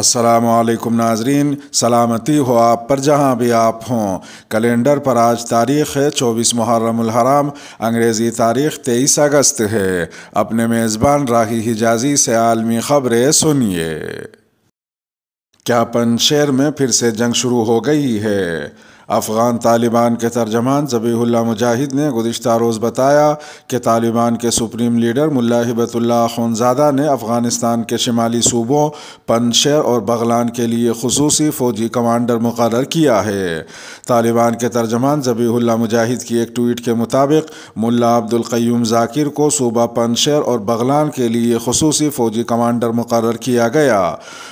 السلام علیکم ناظرین، سلامتی ہو آپ پر جہاں بھی آپ ہوں۔ کیلنڈر پر آج تاریخ ہے 24 محرم الحرام، انگریزی تاریخ 23 اگست ہے۔ اپنے میزبان راہی حجازی سے عالمی خبریں سنیے۔ کیا پنجشیر میں پھر سے جنگ شروع ہو گئی ہے؟ افغان طالبان کے ترجمان ذبیح اللہ مجاہد نے گزشتہ روز بتایا کہ طالبان کے سپریم لیڈر ملا ہبت اللہ اخونزادہ نے افغانستان کے شمالی صوبوں پنجشیر اور بغلان کے لیے خصوصی فوجی کمانڈر مقرر کیا ہے۔ طالبان کے ترجمان ذبیح اللہ مجاہد کی ایک ٹویٹ کے مطابق ملا عبدالقیوم ذاکر کو صوبہ پنجشیر اور بغلان کے لیے خصوصی فوجی کمانڈر مقرر کیا گیا۔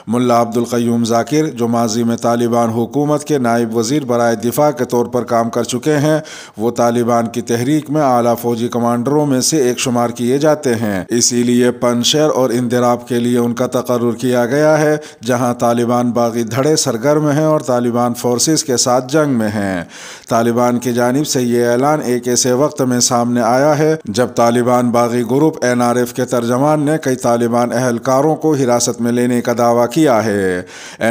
ملا عبدالقیوم ذاکر، جو ماضی میں طالبان حکومت کے نائب وزیر برائے دفاع کے طور پر کام کر چکے ہیں، وہ طالبان کی تحریک میں اعلیٰ فوجی کمانڈروں میں سے ایک شمار کیے جاتے ہیں۔ اسی لیے پنجشیر اور اندراب کے لیے ان کا تقرر کیا گیا ہے، جہاں طالبان باغی دھڑے سرگرم ہیں اور طالبان فورسز کے ساتھ جنگ میں ہیں۔ طالبان کی جانب سے یہ اعلان ایک ایسے وقت میں سامنے آیا ہے جب طالبان باغی گروپ NRF کے ترجمان نے کئی طالبان اہلکاروں کو حراست میں لینے کا دعویٰ کیا ہے۔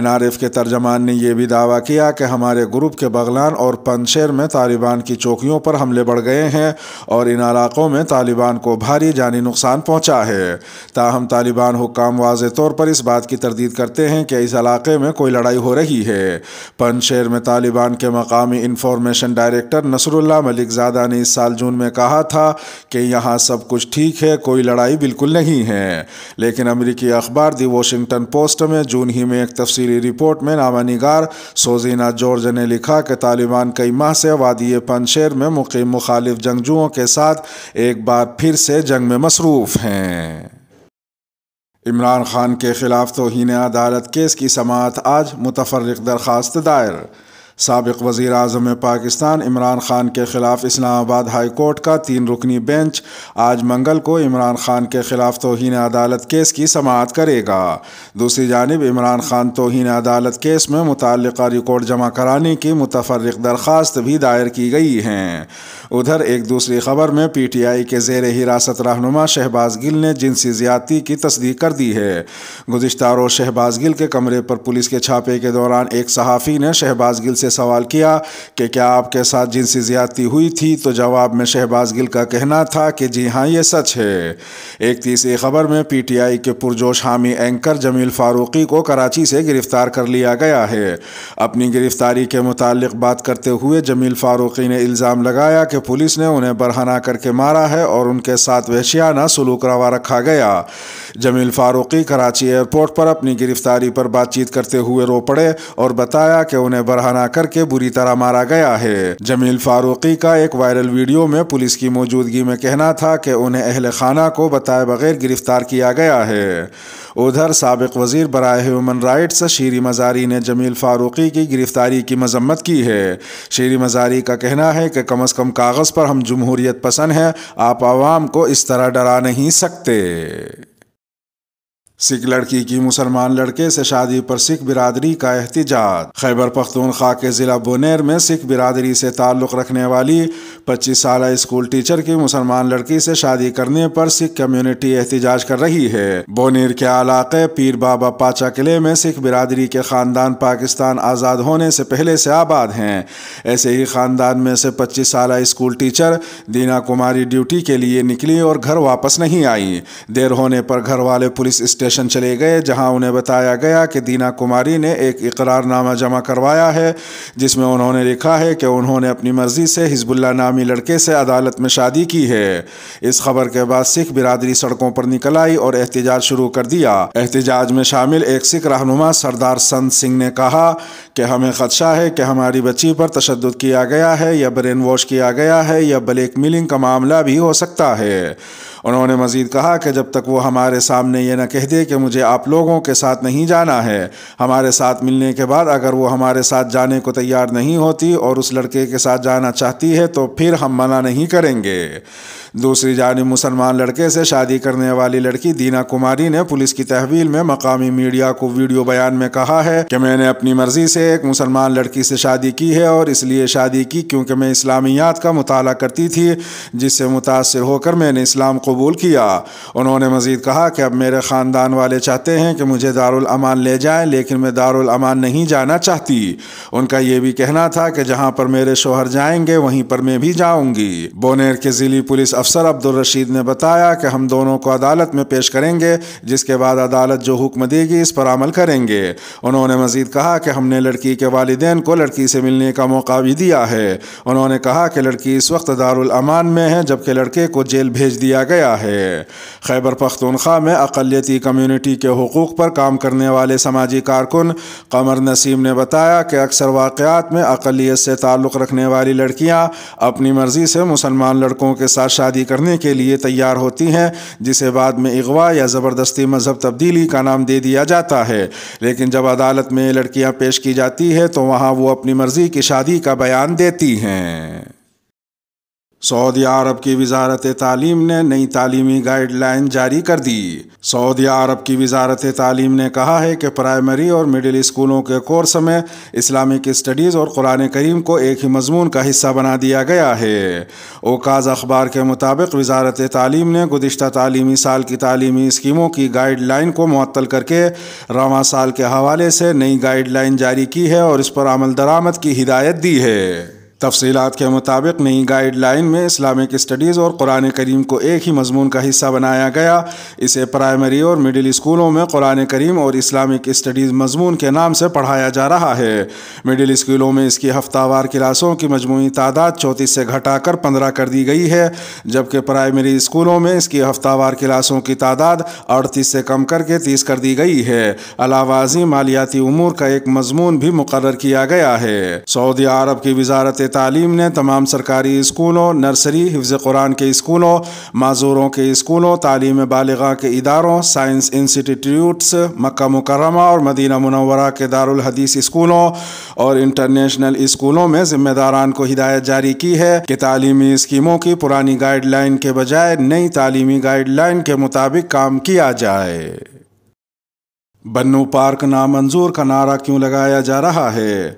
NRF کے ترجمان نے یہ بھی دعویٰ کیا کہ ہمارے گروپ کے بغلان اور پنجشیر میں طالبان کی چوکیوں پر حملے بڑھ گئے ہیں اور ان علاقوں میں طالبان کو بھاری جانی نقصان پہنچا ہے۔ تاہم طالبان حکام واضح طور پر اس بات کی تردید کرتے ہیں کہ اس علاقے میں کوئی لڑائی ہو رہی ہے۔ پنجشیر میں طالبان کے مقامی انفارمیشن ڈائریکٹر نصر اللہ ملک زادہ نے اس سال جون میں کہا تھا کہ یہاں سب کچھ ٹھیک ہے، کوئی لڑائی بالکل نہیں ہے۔ لیکن امریکی اخبار دی واشنگٹن پوسٹ میں جون ہی میں ایک تفصیلی رپورٹ میں نامہ نگار سوزینا جارج نے لکھا کہ طالبان کئی ماہ سے وادی پنجشیر میں مقیم مخالف جنگجوؤں کے ساتھ ایک بار پھر سے جنگ میں مصروف ہیں۔ عمران خان کے خلاف توہین عدالت کیس کی سماعت آج، متفرق درخواست دائر۔ سابق وزیر اعظم پاکستان عمران خان کے خلاف اسلام آباد ہائی کورٹ کا 3 رکنی بینچ آج منگل کو عمران خان کے خلاف توہین عدالت کیس کی سماعت کرے گا۔ دوسری جانب عمران خان توہین عدالت کیس میں متعلقہ ریکارڈ جمع کرانے کی متفرق درخواست بھی دائر کی گئی ہیں۔ ادھر ایک دوسری خبر میں PTI کے زیر حراست رہنما شہباز گل نے جنسی زیادتی کی تصدیق کر دی ہے۔ گزشتہ روز شہباز گل کے کمرے پر پولیس کے چھاپے کے دوران ایک صحافی نے شہباز گل سے سوال کیا کہ کیا آپ کے ساتھ جنسی زیادتی ہوئی تھی، تو جواب میں شہباز گل کا کہنا تھا کہ جی ہاں، یہ سچ ہے۔ ایک تیسری خبر میں PTI کے پرجوش حامی اینکر جمیل فاروقی کو کراچی سے گرفتار کر لیا گیا ہے۔ اپنی گرفتاری کے متعلق بات کرتے ہوئے جمیل فاروقی نے الزام لگایا کہ پولیس نے انہیں برہنہ کر کے مارا ہے اور ان کے ساتھ وحشیانہ سلوک روا رکھا گیا۔ جمیل فاروقی کراچی ایئرپورٹ پر اپنی گرفتاری پر بات چیت کرتے ہوئے رو پڑے اور بتایا کہ انہیں برہنہ کر کے بری طرح مارا گیا ہے۔ جمیل فاروقی کا ایک وائرل ویڈیو میں پولیس کی موجودگی میں کہنا تھا کہ انہیں اہل خانہ کو بتائے بغیر گرفتار کیا گیا ہے۔ ادھر سابق وزیر برائے ہیومن رائٹس شیریں مزاری نے جمیل فاروقی کی گرفتاری کی مذمت کی ہے۔ شیریں مزاری کا کہنا ہے کہ کم از کم کاغذ پر ہم جمہوریت پسند ہیں، آپ عوام کو اس طرح ڈرا نہیں سکتے۔ سکھ لڑکی کی مسلمان لڑکے سے شادی پر سکھ برادری کا احتجاج۔ خیبر پختونخوا کے ضلع بونیر میں سکھ برادری سے تعلق رکھنے والی 25 سالہ اسکول ٹیچر کی مسلمان لڑکی سے شادی کرنے پر سکھ کمیونٹی احتجاج کر رہی ہے۔ بونیر کے علاقے پیر بابا پاچا قلعے میں سکھ برادری کے خاندان پاکستان آزاد ہونے سے پہلے سے آباد ہیں۔ ایسے ہی خاندان میں سے 25 سالہ اسکول ٹیچر دینا کماری ڈیوٹی کے لیے نکلی اور گھر واپس نہیں آئی۔ دیر ہونے پر گھر والے پولیس اسٹیشن چلے گئے، جہاں انہیں بتایا گیا کہ دینا کماری نے ایک اقرار نامہ جمع کروایا ہے جس میں انہوں نے لکھا ہے کہ انہوں نے اپنی مرضی سے حزب اللہ نامی لڑکے سے عدالت میں شادی کی ہے۔ اس خبر کے بعد سکھ برادری سڑکوں پر نکل آئی اور احتجاج شروع کر دیا۔ احتجاج میں شامل ایک سکھ رہنما سردار سنت سنگھ نے کہا کہ ہمیں خدشہ ہے کہ ہماری بچی پر تشدد کیا گیا ہے یا برین واش کیا گیا ہے یا بلیک میلنگ کا معاملہ بھی ہو سکتا ہے۔ انہوں نے مزید کہا کہ جب تک وہ ہمارے سامنے یہ نہ کہہ دے کہ مجھے آپ لوگوں کے ساتھ نہیں جانا ہے، ہمارے ساتھ ملنے کے بعد اگر وہ ہمارے ساتھ جانے کو تیار نہیں ہوتی اور اس لڑکے کے ساتھ جانا چاہتی ہے تو پھر ہم منع نہیں کریں گے۔ دوسری جانب مسلمان لڑکے سے شادی کرنے والی لڑکی دینا کماری نے پولیس کی تحویل میں مقامی میڈیا کو ویڈیو بیان میں کہا ہے کہ میں نے اپنی مرضی سے ایک مسلمان لڑکی سے شادی کی ہے اور اس لیے شادی کی کیونکہ میں اسلامیات کا مطالعہ کرتی تھی، جس سے متاثر ہو کر میں نے اسلام قبول کیا۔ انہوں نے مزید کہا کہ اب میرے خاندان والے چاہتے ہیں کہ مجھے دارالامان لے جائیں، لیکن میں دارالامان نہیں جانا چاہتی۔ ان کا یہ بھی کہنا تھا کہ جہاں پر میرے شوہر جائیں گے وہیں پر میں بھی جاؤں گی۔ بونیر کے ضلعی پولیس افسر عبدالرشید نے بتایا کہ ہم دونوں کو عدالت میں پیش کریں گے، جس کے بعد عدالت جو حکم دے گی اس پر عمل کریں گے۔ انہوں نے مزید کہا کہ ہم نے لڑکی کے والدین کو لڑکی سے ملنے کا موقع بھی دیا ہے۔ انہوں نے کہا کہ لڑکی اس وقت دارالامان میں ہے جبکہ لڑکے کو جیل بھیج دیا گیا ہے۔ خیبر پختونخوا میں اقلیتی کمیونٹی کے حقوق پر کام کرنے والے سماجی کارکن قمر نسیم نے بتایا کہ اکثر واقعات میں اقلیت سے تعلق رکھنے والی لڑکیاں اپنی مرضی سے مسلمان لڑکوں کے ساتھ شادی کرنے کے لیے تیار ہوتی ہیں، جسے بعد میں اغوا یا زبردستی مذہب تبدیلی کا نام دے دیا جاتا ہے، لیکن جب عدالت میں لڑکیاں پیش کی جاتی ہے تو وہاں وہ اپنی مرضی کی شادی کا بیان دیتی ہیں۔ سعودی عرب کی وزارت تعلیم نے نئی تعلیمی گائیڈ لائن جاری کر دی۔ سعودی عرب کی وزارت تعلیم نے کہا ہے کہ پرائمری اور مڈل اسکولوں کے کورس میں اسلامک اسٹڈیز اور قرآن کریم کو ایک ہی مضمون کا حصہ بنا دیا گیا ہے۔ اوکاز اخبار کے مطابق وزارت تعلیم نے گزشتہ تعلیمی سال کی تعلیمی اسکیموں کی گائیڈ لائن کو معطل کر کے رواں سال کے حوالے سے نئی گائیڈ لائن جاری کی ہے اور اس پر عمل درآمد کی ہدایت دی ہے۔ تفصیلات کے مطابق نئی گائیڈ لائن میں اسلامک اسٹڈیز اور قرآن کریم کو ایک ہی مضمون کا حصہ بنایا گیا۔ اسے پرائمری اور مڈل اسکولوں میں قرآن کریم اور اسلامک اسٹڈیز مضمون کے نام سے پڑھایا جا رہا ہے۔ مڈل اسکولوں میں اس کی ہفتہ وار کلاسوں کی مجموعی تعداد 34 سے گھٹا کر 15 کر دی گئی ہے، جبکہ پرائمری اسکولوں میں اس کی ہفتہ وار کلاسوں کی تعداد 38 سے کم کر کے 30 کر دی گئی ہے۔ علاوہ ازیں مالیاتی امور کا ایک مضمون بھی مقرر کیا گیا ہے۔ سعودی عرب کی وزارت تعلیم نے تمام سرکاری اسکولوں، نرسری، حفظ قرآن کے اسکولوں، معذوروں کے اسکولوں، تعلیم بالغاہ کے اداروں، سائنس انسٹیٹیوٹس، مکہ مکرمہ اور مدینہ منورہ کے دارالحدیث اسکولوں اور انٹرنیشنل اسکولوں میں ذمہ داران کو ہدایت جاری کی ہے کہ تعلیمی اسکیموں کی پرانی گائیڈ لائن کے بجائے نئی تعلیمی گائیڈ لائن کے مطابق کام کیا جائے۔ بنو پارک نامنظور کا نعرہ کیوں لگایا جا رہا ہے؟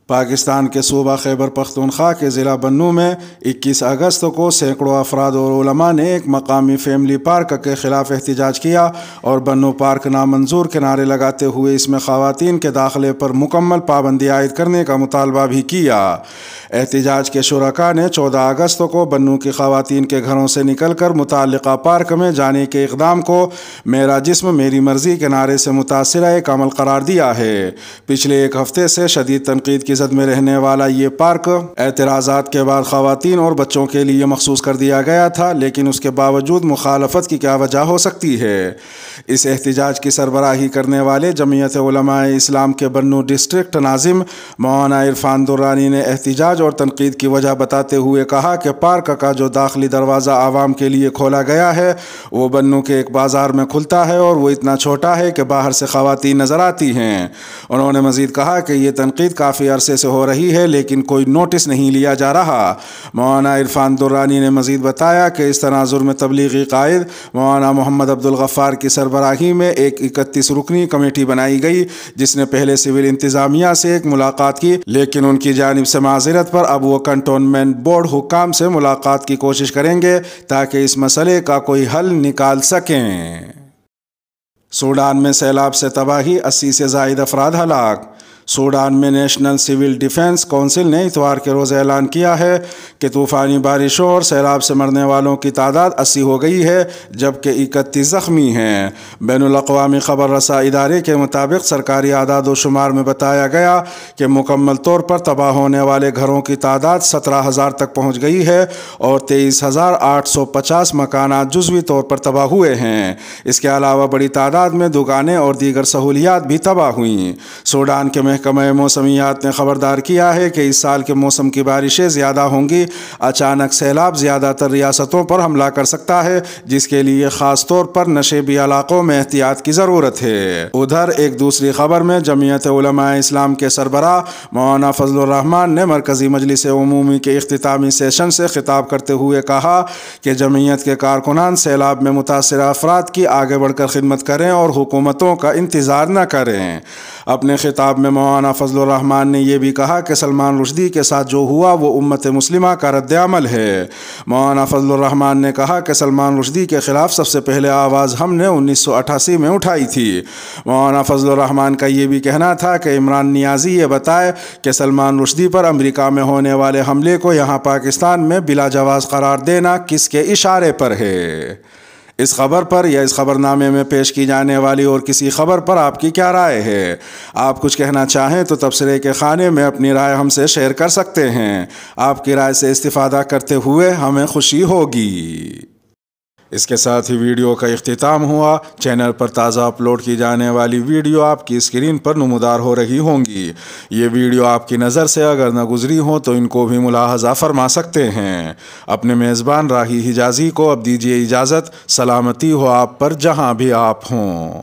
پاکستان کے صوبہ خیبر پختونخوا کے ضلع بنو میں 21 اگست کو سینکڑوں افراد اور علماء نے ایک مقامی فیملی پارک کے خلاف احتجاج کیا اور بنو پارک نامنظور کے نعرے لگاتے ہوئے اس میں خواتین کے داخلے پر مکمل پابندی عائد کرنے کا مطالبہ بھی کیا۔ احتجاج کے شرکاء نے 14 اگست کو بنو کی خواتین کے گھروں سے نکل کر متعلقہ پارک میں جانے کے اقدام کو میرا جسم میری مرضی کے نعرے سے متاثرہ ایک عمل قرار دیا ہے۔ پچھلے ایک ہفتے سے شدید تنقید کی زد میں رہنے والا یہ پارک اعتراضات کے بعد خواتین اور بچوں کے لیے مخصوص کر دیا گیا تھا، لیکن اس کے باوجود مخالفت کی کیا وجہ ہو سکتی ہے؟ اس احتجاج کی سربراہی کرنے والے جمعیت علماء اسلام کے بنو ڈسٹرکٹ ناظم مولانا عرفان درانی نے احتجاج اور تنقید کی وجہ بتاتے ہوئے کہا کہ پارک کا جو داخلی دروازہ عوام کے لیے کھولا گیا ہے وہ بنو کے ایک بازار میں کھلتا ہے اور وہ اتنا چھوٹا ہے کہ باہر سے خواتین نظر آتی ہیں۔ انہوں نے مزید کہا کہ یہ تنقید کافی عرصے سے ہو رہی ہے لیکن کوئی نوٹس نہیں لیا جا رہا۔ مولانا عرفان درانی نے مزید بتایا کہ اس تناظر میں تبلیغی قائد مولانا محمد عبدالغفار کی سربراہی میں ایک 31 رکنی کمیٹی بنائی گئی جس نے پہلے سول انتظامیہ سے ایک ملاقات کی، لیکن ان کی جانب سے معذرت پر اب وہ کنٹونمنٹ بورڈ حکام سے ملاقات کی کوشش کریں گے تاکہ اس مسئلے کا کوئی حل نکال سکیں۔ سوڈان میں سیلاب سے تباہی، 80 سے زائد افراد ہلاک۔ سوڈان میں نیشنل سول ڈیفنس کونسل نے اتوار کے روز اعلان کیا ہے کہ طوفانی بارشوں اور سیلاب سے مرنے والوں کی تعداد 80 ہو گئی ہے جبکہ 31 زخمی ہیں۔ بین الاقوامی خبر رساں ادارے کے مطابق سرکاری اعداد و شمار میں بتایا گیا کہ مکمل طور پر تباہ ہونے والے گھروں کی تعداد 17,000 تک پہنچ گئی ہے اور 23,850 مکانات جزوی طور پر تباہ ہوئے ہیں۔ اس کے علاوہ بڑی تعداد میں دکانیں اور دیگر سہولیات بھی تباہ ہوئیں۔ سوڈان کے محکمہ موسمیات نے خبردار کیا ہے کہ اس سال کے موسم کی بارشیں زیادہ ہوں گی۔ اچانک سیلاب زیادہ تر ریاستوں پر حملہ کر سکتا ہے، جس کے لیے خاص طور پر نشیبی علاقوں میں احتیاط کی ضرورت ہے۔ ادھر ایک دوسری خبر میں جمعیت علماء اسلام کے سربراہ مولانا فضل الرحمان نے مرکزی مجلس عمومی کے اختتامی سیشن سے خطاب کرتے ہوئے کہا کہ جمعیت کے کارکنان سیلاب میں متاثرہ افراد کی آگے بڑھ کر خدمت کریں اور حکومتوں کا انتظار نہ کریں۔ اپنے خطاب میں مولانا فضل الرحمان نے یہ بھی کہا کہ سلمان رشدی کے ساتھ جو ہوا وہ امت مسلمہ کا رد عمل ہے۔ مولانا فضل الرحمان نے کہا کہ سلمان رشدی کے خلاف سب سے پہلے آواز ہم نے 1988 میں اٹھائی تھی۔ مولانا فضل الرحمان کا یہ بھی کہنا تھا کہ عمران نیازی یہ بتائے کہ سلمان رشدی پر امریکہ میں ہونے والے حملے کو یہاں پاکستان میں بلا جواز قرار دینا کس کے اشارے پر ہے؟ اس خبر پر یا اس خبر نامے میں پیش کی جانے والی اور کسی خبر پر آپ کی کیا رائے ہے؟ آپ کچھ کہنا چاہیں تو تبصرے کے خانے میں اپنی رائے ہم سے شیئر کر سکتے ہیں۔ آپ کی رائے سے استفادہ کرتے ہوئے ہمیں خوشی ہوگی۔ اس کے ساتھ ہی ویڈیو کا اختتام ہوا۔ چینل پر تازہ اپلوڈ کی جانے والی ویڈیو آپ کی اسکرین پر نمودار ہو رہی ہوں گی۔ یہ ویڈیو آپ کی نظر سے اگر نہ گزری ہو تو ان کو بھی ملاحظہ فرما سکتے ہیں۔ اپنے میزبان راہی حجازی کو اب دیجیے اجازت۔ سلامتی ہو آپ پر جہاں بھی آپ ہوں۔